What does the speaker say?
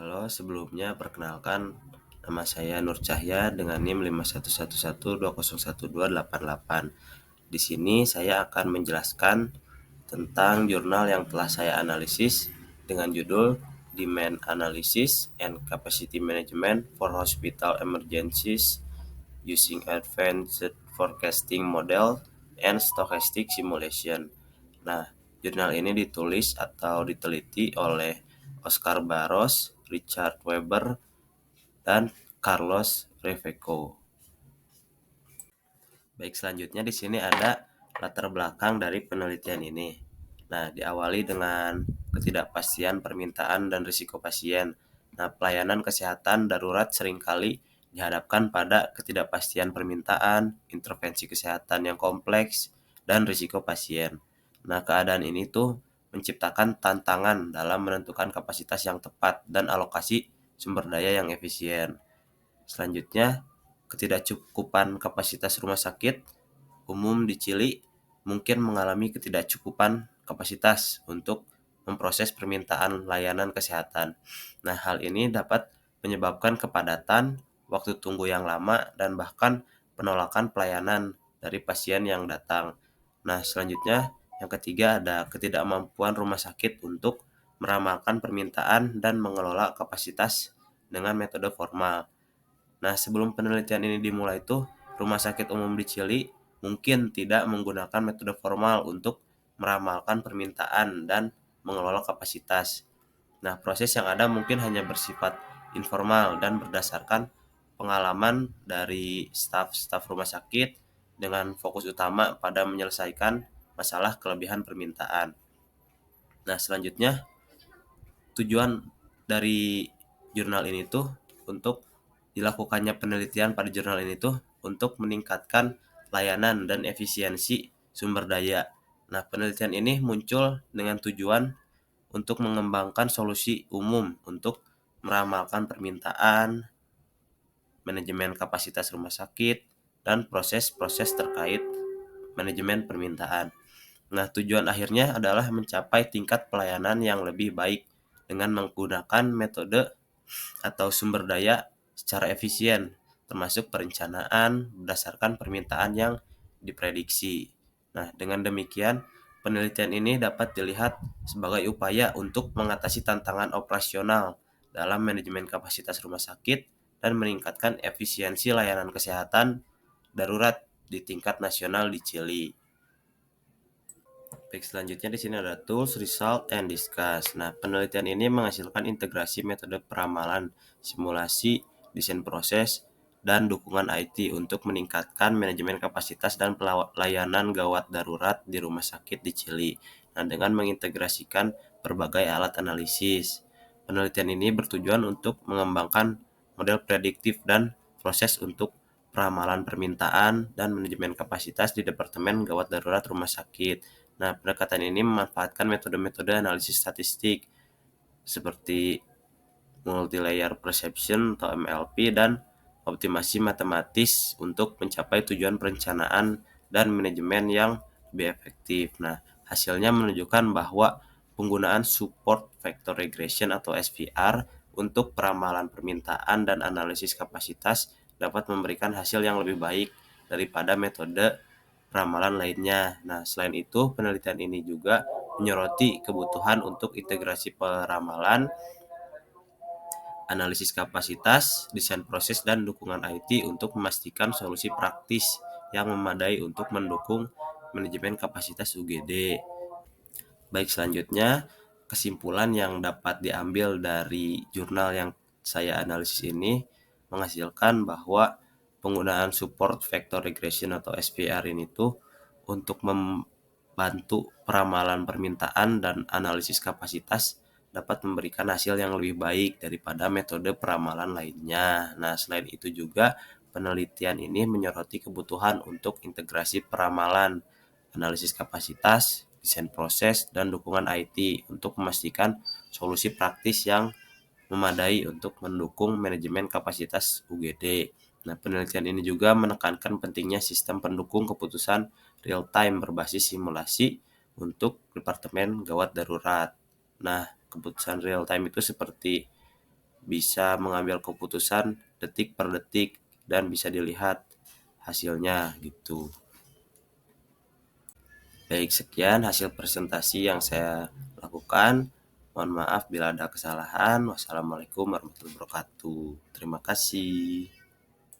Halo, sebelumnya perkenalkan nama saya Nur Cahya dengan NIM 5111201288. Di sini saya akan menjelaskan tentang jurnal yang telah saya analisis dengan judul Demand Analysis and Capacity Management for Hospital Emergencies Using Advanced Forecasting Model and Stochastic Simulation. Nah, jurnal ini ditulis atau diteliti oleh Oscar Barros, Richard Weber, dan Carlos Reveco. Baik, selanjutnya di sini ada latar belakang dari penelitian ini. Nah, diawali dengan ketidakpastian permintaan dan risiko pasien. Nah, pelayanan kesehatan darurat seringkali dihadapkan pada ketidakpastian permintaan, intervensi kesehatan yang kompleks, dan risiko pasien. Nah, keadaan ini tuh menciptakan tantangan dalam menentukan kapasitas yang tepat dan alokasi sumber daya yang efisien. Selanjutnya, ketidakcukupan kapasitas rumah sakit umum di Chili mungkin mengalami ketidakcukupan kapasitas untuk memproses permintaan layanan kesehatan. Nah, hal ini dapat menyebabkan kepadatan, waktu tunggu yang lama, dan bahkan penolakan pelayanan dari pasien yang datang. Nah, selanjutnya yang ketiga ada ketidakmampuan rumah sakit untuk meramalkan permintaan dan mengelola kapasitas dengan metode formal. Nah, sebelum penelitian ini dimulai tuh, rumah sakit umum di Chili mungkin tidak menggunakan metode formal untuk meramalkan permintaan dan mengelola kapasitas. Nah, proses yang ada mungkin hanya bersifat informal dan berdasarkan pengalaman dari staf-staf rumah sakit dengan fokus utama pada menyelesaikan masalah kelebihan permintaan. Nah, selanjutnya tujuan dari jurnal ini tuh untuk dilakukannya penelitian pada jurnal ini tuh untuk meningkatkan layanan dan efisiensi sumber daya. Nah, penelitian ini muncul dengan tujuan untuk mengembangkan solusi umum untuk meramalkan permintaan, manajemen kapasitas rumah sakit, dan proses-proses terkait manajemen permintaan. Nah, tujuan akhirnya adalah mencapai tingkat pelayanan yang lebih baik dengan menggunakan metode atau sumber daya secara efisien, termasuk perencanaan berdasarkan permintaan yang diprediksi. Nah, dengan demikian, penelitian ini dapat dilihat sebagai upaya untuk mengatasi tantangan operasional dalam manajemen kapasitas rumah sakit dan meningkatkan efisiensi layanan kesehatan darurat di tingkat nasional di Chili. Baik, selanjutnya di sini ada tools, result, and discuss. Nah, penelitian ini menghasilkan integrasi metode peramalan, simulasi, desain proses, dan dukungan IT untuk meningkatkan manajemen kapasitas dan pelayanan gawat darurat di rumah sakit di Chili. Nah, dengan mengintegrasikan berbagai alat analisis. Penelitian ini bertujuan untuk mengembangkan model prediktif dan proses untuk peramalan permintaan dan manajemen kapasitas di Departemen Gawat Darurat Rumah Sakit. Nah, pendekatan ini memanfaatkan metode-metode analisis statistik seperti multi-layer perception atau MLP dan optimasi matematis untuk mencapai tujuan perencanaan dan manajemen yang lebih efektif. Nah, hasilnya menunjukkan bahwa penggunaan support vector regression atau SVR untuk peramalan permintaan dan analisis kapasitas dapat memberikan hasil yang lebih baik daripada metode peramalan lainnya. Nah, selain itu, penelitian ini juga menyoroti kebutuhan untuk integrasi peramalan, analisis kapasitas, desain proses, dan dukungan IT untuk memastikan solusi praktis yang memadai untuk mendukung manajemen kapasitas UGD. Baik, selanjutnya kesimpulan yang dapat diambil dari jurnal yang saya analisis ini menghasilkan bahwa penggunaan support vector regression atau SVR ini tuh untuk membantu peramalan permintaan dan analisis kapasitas dapat memberikan hasil yang lebih baik daripada metode peramalan lainnya. Nah, selain itu juga penelitian ini menyoroti kebutuhan untuk integrasi peramalan, analisis kapasitas, desain proses, dan dukungan IT untuk memastikan solusi praktis yang memadai untuk mendukung manajemen kapasitas UGD. Nah, penelitian ini juga menekankan pentingnya sistem pendukung keputusan real-time berbasis simulasi untuk Departemen Gawat Darurat. Nah, keputusan real-time itu seperti bisa mengambil keputusan detik per detik dan bisa dilihat hasilnya gitu. Baik, sekian hasil presentasi yang saya lakukan. Mohon maaf bila ada kesalahan. Wassalamualaikum warahmatullahi wabarakatuh. Terima kasih.